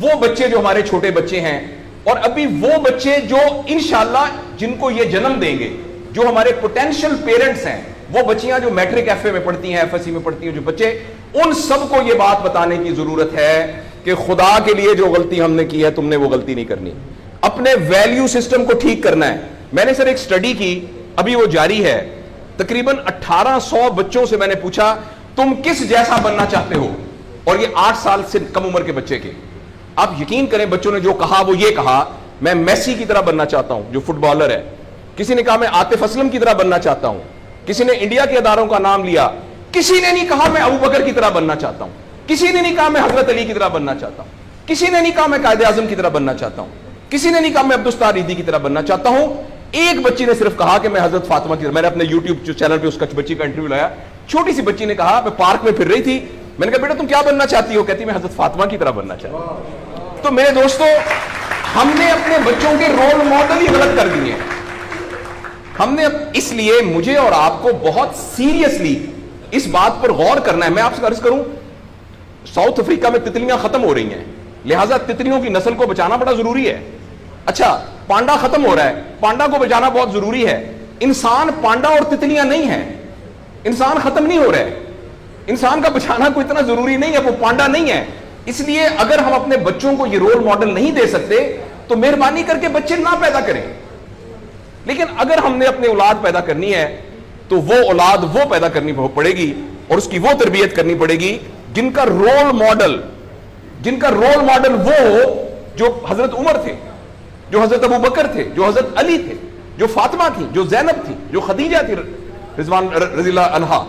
وہ بچے جو ہمارے چھوٹے بچے ہیں اور ابھی وہ بچے جو انشاءاللہ جن کو یہ جنم دیں گے، جو ہمارے پوٹینشل پیرنٹس ہیں، وہ بچیاں جو میٹرک ایف اے میں پڑھتی ہیں، ایف ایس سی میں پڑھتی ہیں، جو بچے، ان سب کو یہ بات بتانے کی ضرورت ہے کہ خدا کے لیے جو غلطی ہم نے کی ہے تم نے وہ غلطی نہیں کرنی. اپنے ویلیو سسٹم کو ٹھیک کرنا ہے. میں نے سر ایک سٹڈی کی، ابھی وہ جاری ہے، تقریباً 1800 بچوں سے میں نے پوچھا تم کس جیسا بننا چاہتے ہو، اور یہ 8 سال سے کم عمر کے بچے کے. آپ یقین کریں بچوں نے جو کہا وہ یہ کہا میں میسی کی طرح بننا چاہتا ہوں جو فٹ بالر ہے. کسی نے کہا میں عاطف اسلم کی طرح بننا چاہتا ہوں. کسی نے انڈیا کے اداروں کا نام لیا. کسی نے نہیں کہا میں ابو بکر کی طرح بننا چاہتا ہوں. کسی نے نہیں کہا میں حضرت علی کی طرح بننا چاہتا ہوں. کسی نے نہیں کہا میں قائد اعظم کی طرح بننا چاہتا ہوں. کسی نے نہیں کہا میں عبدالستار ریدی کی طرح بننا چاہتا ہوں. ایک بچی نے صرف کہا کہ میں حضرت فاطمہ کی طرح. میں نے اپنے یوٹیوب چینل پہ اس بچی کا انٹرویو لایا. چھوٹی سی بچی نے کہا میں پارک میں پھر رہی تھی، میں نے کہا بیٹا تم کیا بننا چاہتی ہو؟ کہتی میں حضرت فاطمہ کی طرح بننا چاہتی ہوں. تو میرے دوستو، ہم نے اپنے بچوں کے رول ماڈل ہی غلط کر دیے. ہم نے اس لیے مجھے اور آپ کو بہت سیریسلی اس بات پر غور کرنا ہے. میں آپ سے عرض کروں، ساؤتھ افریقہ میں تتلیاں ختم ہو رہی ہیں، لہٰذا تتلیوں کی نسل کو بچانا بڑا ضروری ہے. اچھا، پانڈا ختم ہو رہا ہے، پانڈا کو بچانا بہت ضروری ہے. انسان پانڈا اور تتلیاں نہیں ہیں. انسان ختم نہیں ہو رہا ہے، انسان کا بچانا کوئی اتنا ضروری نہیں ہے، وہ پانڈا نہیں ہے. اس لیے اگر ہم اپنے بچوں کو یہ رول ماڈل نہیں دے سکتے تو مہربانی کر کے بچے نہ پیدا کریں. لیکن اگر ہم نے اپنی اولاد پیدا کرنی ہے تو وہ اولاد وہ پیدا کرنی پڑے گی اور اس کی وہ تربیت کرنی پڑے گی جن کا رول ماڈل وہ جو حضرت عمر تھے، جو حضرت ابو بکر تھے، جو حضرت علی تھے، جو فاطمہ تھی، جو زینب تھی، جو خدیجہ تھی رضوان رضی اللہ عنہا.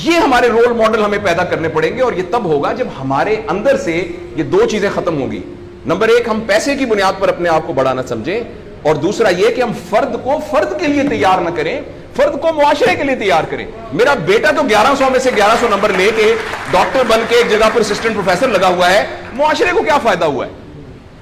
یہ ہمارے رول ماڈل ہمیں پیدا کرنے پڑیں گے، اور یہ تب ہوگا جب ہمارے اندر سے یہ دو چیزیں ختم ہوں گی. نمبر ایک، ہم پیسے کی بنیاد پر اپنے آپ کو بڑا نہ سمجھیں، اور دوسرا یہ کہ ہم فرد کو فرد کے لیے تیار نہ کریں، فرد کو معاشرے کے لیے تیار کریں. میرا بیٹا تو 1100 میں سے 1100 نمبر لے کے ڈاکٹر بن کے ایک جگہ پر اسسٹنٹ پروفیسر لگا ہوا ہے، معاشرے کو کیا فائدہ ہوا ہے؟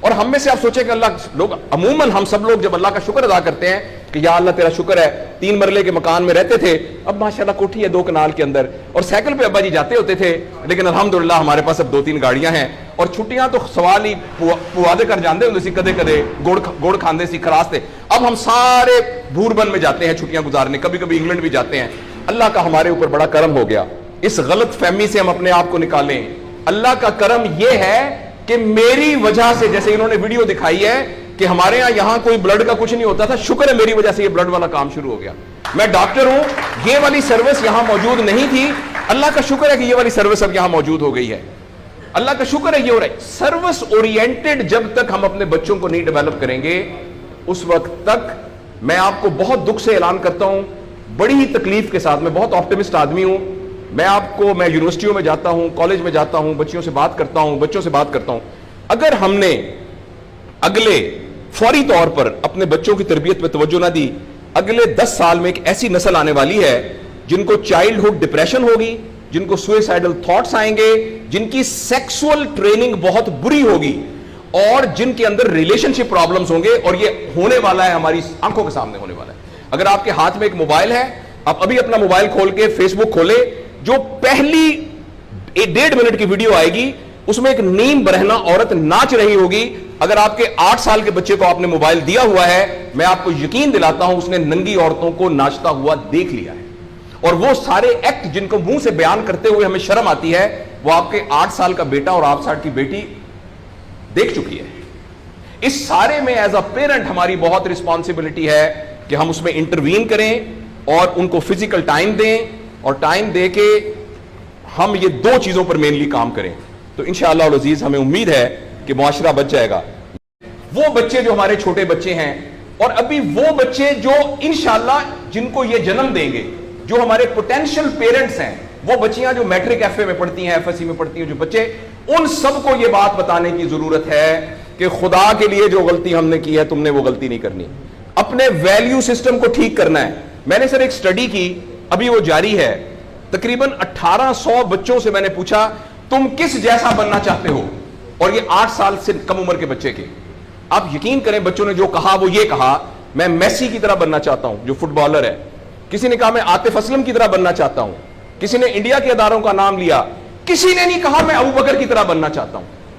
اور ہم میں سے آپ سوچیں کہ اللہ لوگ عموماً ہم سب لوگ جب اللہ کا شکر ادا کرتے ہیں کہ یا اللہ تیرا شکر ہے 3 مرلے کے مکان میں رہتے تھے، اب ماشاءاللہ کوٹھی ہے 2 کنال کے اندر، اور سائیکل پہ ابا جی جاتے ہوتے تھے، لیکن الحمدللہ ہمارے پاس اب 2-3 گاڑیاں ہیں، اور چھٹیاں تو سوال ہی پوادے کر جاندے ہوندے سی، کدے کدے گوڑ کھاندے سی خراس تھے. اب ہم سارے بھوربن میں جاتے ہیں چھٹیاں گزارنے، کبھی کبھی انگلینڈ بھی جاتے ہیں. اللہ کا ہمارے اوپر بڑا کرم ہو گیا. اس غلط فہمی سے ہم اپنے آپ کو نکالیں. اللہ کا کرم یہ ہے کہ میری وجہ سے، جیسے انہوں نے ویڈیو دکھائی ہے کہ ہمارے یہاں کوئی بلڈ کا کچھ نہیں ہوتا تھا، شکر ہے میری وجہ سے یہ بلڈ والا کام شروع ہو گیا. میں ڈاکٹر ہوں، یہ والی سروس یہاں موجود نہیں تھی، اللہ کا شکر ہے کہ یہ والی سروس اب یہاں موجود ہو گئی ہے. اللہ کا شکر ہے یہ ہو رہا ہے. سروس اورینٹڈ جب تک ہم اپنے بچوں کو نہیں ڈیولپ کریں گے، اس وقت تک میں آپ کو بہت دکھ سے اعلان کرتا ہوں، بڑی ہی تکلیف کے ساتھ، میں بہت آپٹمسٹ آدمی ہوں. میں یونیورسٹیوں میں جاتا ہوں، کالج میں جاتا ہوں، بچوں سے بات کرتا ہوں. اگر ہم نے اگلے فوری طور پر اپنے بچوں کی تربیت پہ توجہ نہ دی، اگلے 10 سال میں ایک ایسی نسل آنے والی ہے جن کو چائلڈہڈ ڈپریشن ہوگی، جن کو سوئسائڈل تھاٹس آئیں گے، جن کی سیکسول ٹریننگ بہت بری ہوگی، اور جن کے اندر ریلیشن شپ پرابلمز ہوں گے. اور یہ ہونے والا ہے، ہماری آنکھوں کے سامنے ہونے والا ہے. اگر آپ کے ہاتھ میں ایک موبائل ہے، آپ ابھی اپنا موبائل کھول کے فیس بک کھولے، جو پہلی 1.5 منٹ کی ویڈیو آئے گی اس میں ایک نیم برہنہ عورت ناچ رہی ہوگی. اگر آپ کے 8 سال کے بچے کو آپ نے موبائل دیا ہوا ہے، میں آپ کو یقین دلاتا ہوں اس نے ننگی عورتوں کو ناچتا ہوا دیکھ لیا ہے. اور وہ سارے ایکٹ جن کو منہ سے بیان کرتے ہوئے ہمیں شرم آتی ہے، وہ آپ کے 8 سال کا بیٹا اور 8 سال کی بیٹی دیکھ چکی ہے. اس سارے میں ایز اے پیرنٹ ہماری بہت رسپانسبلٹی ہے کہ ہم اس میں انٹروین کریں اور ان کو فزیکل ٹائم دیں، اور ٹائم دے کے ہم یہ 2 چیزوں پر مینلی کام کریں. تو انشاءاللہ العزیز ہمیں امید ہے کہ معاشرہ بچ جائے گا. وہ بچے جو ہمارے چھوٹے بچے ہیں اور ابھی وہ بچے جو انشاءاللہ جن کو یہ جنم دیں گے، جو ہمارے پوٹینشل پیرنٹس ہیں، وہ بچیاں جو میٹرک ایف اے میں پڑھتی ہیں، ایف ایس سی میں پڑھتی ہیں، جو بچے، ان سب کو یہ بات بتانے کی ضرورت ہے کہ خدا کے لیے جو غلطی ہم نے کی ہے تم نے وہ غلطی نہیں کرنی. اپنے ویلیو سسٹم کو ٹھیک کرنا ہے. میں نے سر ایک سٹڈی کی، ابھی وہ جاری ہے، تقریباً 1800 بچوں سے میں نے پوچھا تم کس جیسا بننا چاہتے ہو، اور یہ 8 سال سے کم عمر کے بچے کے. آپ یقین کریں بچوں نے جو کہا وہ یہ کہا میں میسی کی طرح بننا چاہتا ہوں جو فٹ بالر ہے. کسی نے کہا میں عاطف اسلم کی طرح بننا چاہتا ہوں. کسی نے انڈیا کے اداروں کا نام لیا. کسی نے نہیں کہا میں ابو بکر کی طرح بننا چاہتا ہوں.